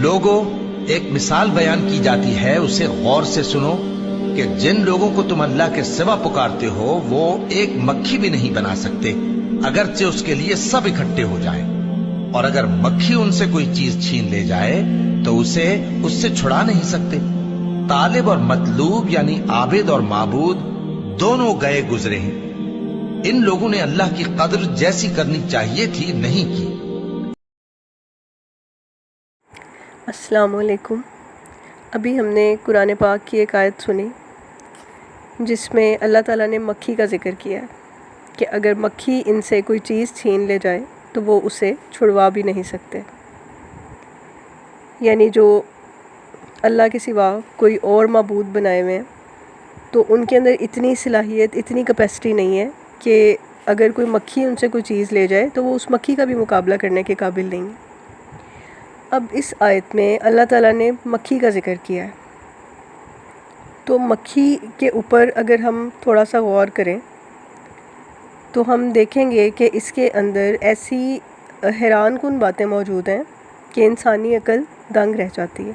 لوگوں، ایک مثال بیان کی جاتی ہے، اسے غور سے سنو کہ جن لوگوں کو تم اللہ کے سوا پکارتے ہو وہ ایک مکھی بھی نہیں بنا سکتے اگرچہ اس کے لیے سب اکٹھے ہو جائیں، اور اگر مکھی ان سے کوئی چیز چھین لے جائے تو اسے اس سے چھڑا نہیں سکتے۔ طالب اور مطلوب یعنی عابد اور معبود دونوں گئے گزرے ہیں، ان لوگوں نے اللہ کی قدر جیسی کرنی چاہیے تھی نہیں کی۔ السلام علیکم۔ ابھی ہم نے قرآن پاک کی ایک آیت سنی جس میں اللہ تعالیٰ نے مکھی کا ذکر کیا ہے کہ اگر مکھی ان سے کوئی چیز چھین لے جائے تو وہ اسے چھڑوا بھی نہیں سکتے، یعنی جو اللہ کے سوا کوئی اور معبود بنائے ہوئے ہیں تو ان کے اندر اتنی صلاحیت، اتنی کیپیسٹی نہیں ہے کہ اگر کوئی مکھی ان سے کوئی چیز لے جائے تو وہ اس مکھی کا بھی مقابلہ کرنے کے قابل نہیں ہے۔ اب اس آیت میں اللہ تعالیٰ نے مکھی کا ذکر کیا ہے، تو مکھی کے اوپر اگر ہم تھوڑا سا غور کریں تو ہم دیکھیں گے کہ اس کے اندر ایسی حیران کن باتیں موجود ہیں کہ انسانی عقل دنگ رہ جاتی ہے،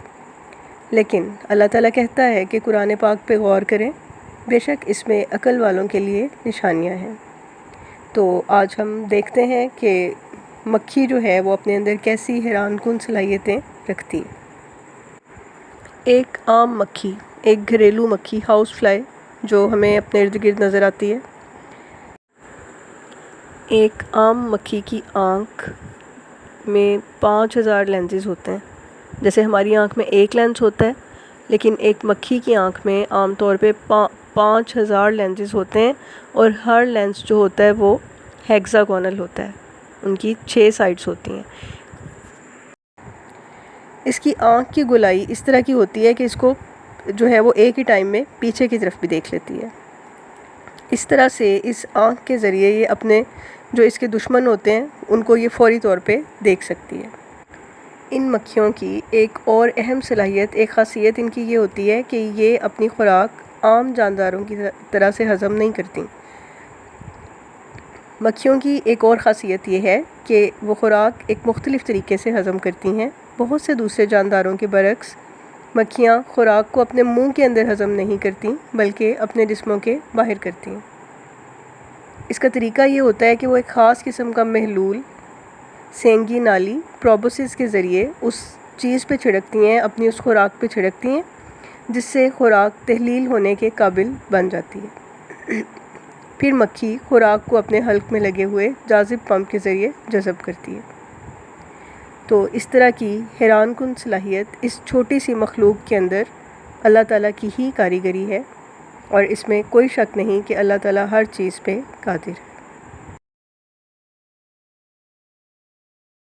لیکن اللہ تعالیٰ کہتا ہے کہ قرآن پاک پہ غور کریں، بے شک اس میں عقل والوں کے لیے نشانیاں ہیں۔ تو آج ہم دیکھتے ہیں کہ مکھی جو ہے وہ اپنے اندر کیسی حیران کن صلاحیتیں رکھتی ہے۔ ایک عام مکھی، ایک گھریلو مکھی، ہاؤس فلائی جو ہمیں اپنے ارد گرد نظر آتی ہے، ایک عام مکھی کی آنکھ میں 5000 لینزز ہوتے ہیں۔ جیسے ہماری آنکھ میں ایک لینس ہوتا ہے، لیکن ایک مکھی کی آنکھ میں عام طور پہ 5000 لینزز ہوتے ہیں، اور ہر لینس جو ہوتا ہے وہ ہیگزاگونل ہوتا ہے، ان کی 6 سائڈز ہوتی ہیں۔ اس کی آنکھ کی گولائی اس طرح کی ہوتی ہے کہ اس کو جو ہے وہ ایک ہی ٹائم میں پیچھے کی طرف بھی دیکھ لیتی ہے۔ اس طرح سے اس آنکھ کے ذریعے یہ اپنے جو اس کے دشمن ہوتے ہیں ان کو یہ فوری طور پہ دیکھ سکتی ہے۔ ان مکھیوں کی ایک اور اہم صلاحیت، ایک خاصیت ان کی یہ ہوتی ہے کہ یہ اپنی خوراک عام جانداروں کی طرح سے ہضم نہیں کرتی۔ مکھیوں کی ایک اور خاصیت یہ ہے کہ وہ خوراک ایک مختلف طریقے سے ہضم کرتی ہیں۔ بہت سے دوسرے جانداروں کے برعکس مکھیاں خوراک کو اپنے منہ کے اندر ہضم نہیں کرتیں بلکہ اپنے جسموں کے باہر کرتی ہیں۔ اس کا طریقہ یہ ہوتا ہے کہ وہ ایک خاص قسم کا محلول سینگی نالی پروبوسس کے ذریعے اس چیز پہ چھڑکتی ہیں، اپنی اس خوراک پہ چھڑکتی ہیں، جس سے خوراک تحلیل ہونے کے قابل بن جاتی ہے۔ پھر مکھی خوراک کو اپنے حلق میں لگے ہوئے جاذب پمپ کے ذریعے جذب کرتی ہے۔ تو اس طرح کی حیران کن صلاحیت اس چھوٹی سی مخلوق کے اندر اللہ تعالیٰ کی ہی کاریگری ہے، اور اس میں کوئی شک نہیں کہ اللہ تعالیٰ ہر چیز پہ قادر ہے۔